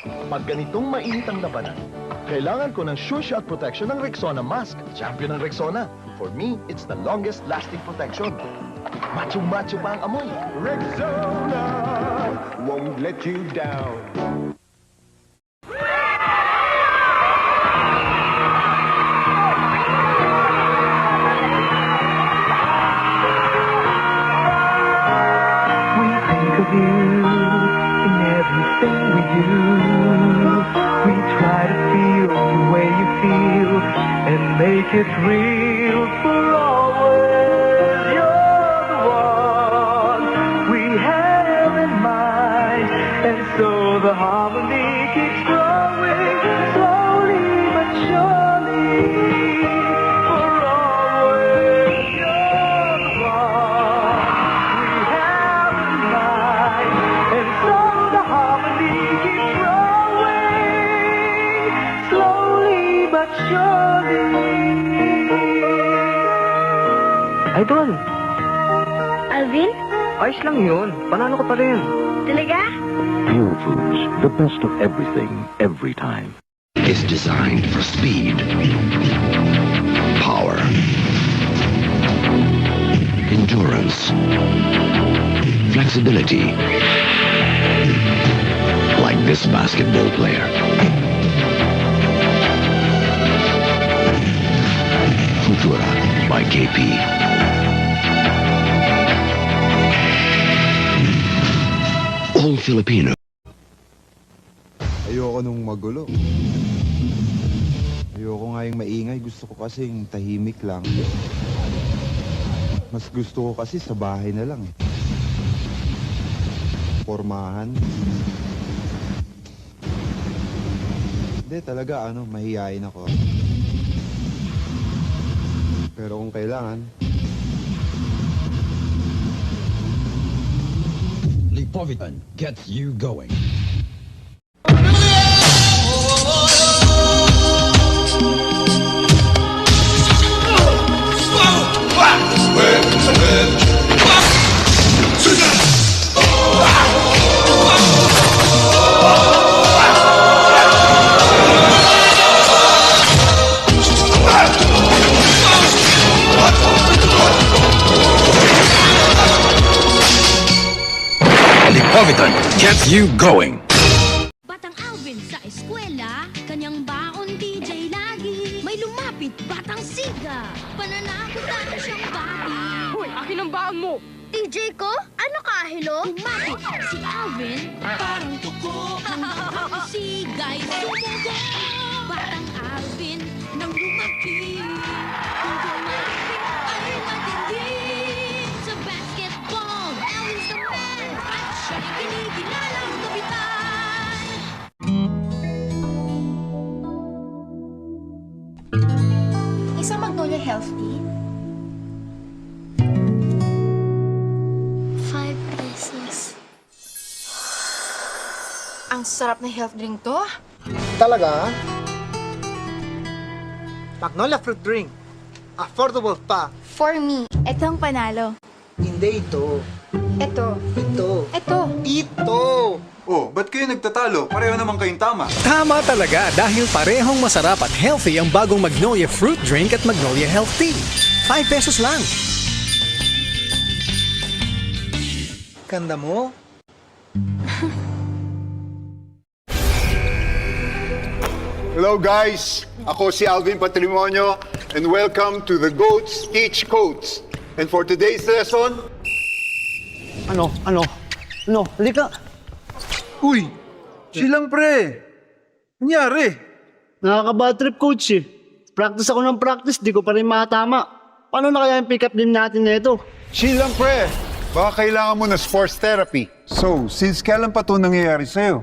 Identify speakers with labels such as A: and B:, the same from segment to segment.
A: Pag ganitong mainit ang labanan, kailangan ko ng sure shot protection ng Rexona mask. Champion ng Rexona. For me, it's the longest lasting protection. Macho-macho pa ang amoy.
B: Rexona won't let you down.
C: We think of you in everything we do. We try to feel the way you feel and make it real for always. You're the one we have in mind, and so the harmony keeps growing slowly but surely. For always, you're the one we have in mind, and so the harmony keeps growing slowly but surely. Idol,
D: Alvin?
C: ayos lang yun. Panalo ka pa rin.
D: Talaga?
E: Pure Foods, the best of everything, every time. Is designed for speed, power, endurance, flexibility. Like this basketball player. Futura by KP. All Filipino.
F: Ayoko nung magulo. Ayoko nga yung maingay. Gusto ko kasi yung tahimik lang. Mas gusto ko kasi sa bahay na lang. Pormahan. Hindi talaga mahihain ako. Pero kung kailangan,
G: Lipovitan gets you going. Lipovitan gets you going.
D: Batang Alvin sa eskwela, kanyang baon DJ lagi. May lumapit, batang siga, pananakot ang siyang bati.
H: Hoy, akin ang baon mo!
D: DJ ko? Ano kahilo? Lumapit si Alvin, parang tuko. Ang sigay sumugo. Batang Alvin nang lumapit. Kung lumapit ay madilim. Sa basketball, Alvin's the man. At siya'y kinikilalang kapitan.
I: Isang Magnolia Health Tea? 5 pesos. Ang sarap na health drink to.
J: Talaga? Magnolia fruit drink. Affordable pa.
I: For me, ito ang panalo.
J: Hindi ito.
I: Ito.
J: Ito.
I: Ito.
J: Ito!
F: oh, ba't kayo nagtatalo? Pareho naman kayong tama.
K: Tama talaga dahil parehong masarap at healthy ang bagong Magnolia Fruit Drink at Magnolia Health Tea. 5 pesos lang.
J: Ganda mo?
B: Hello guys, ako si Alvin Patrimonio and welcome to the Goats Teach Codes. And for today's lesson,
J: Ano? Halika.
F: Uy, silang pre. Nangyari?
J: Nakaka-bad trip, coach eh. Practice ako ng practice, di ko pa rin matama. Paano na kaya yung pick-up game natin na ito?
B: chill lang pre. Baka kailangan mo na sports therapy.
F: So, since kailan pa ito nangyayari sa'yo?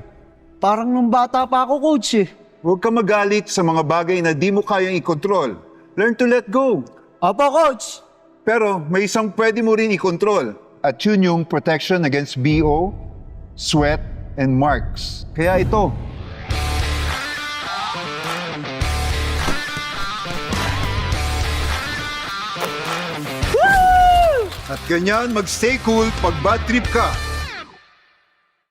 J: Parang nung bata pa ako, coach eh.
B: Huwag ka magalit sa mga bagay na di mo kayang i-control. Learn to let go.
J: Opo, coach.
B: Pero may isang pwede mo rin i-control. At yun yung protection against BO, sweat, and marks. Kaya ito. At ganyan, mag-stay cool pag bad trip ka.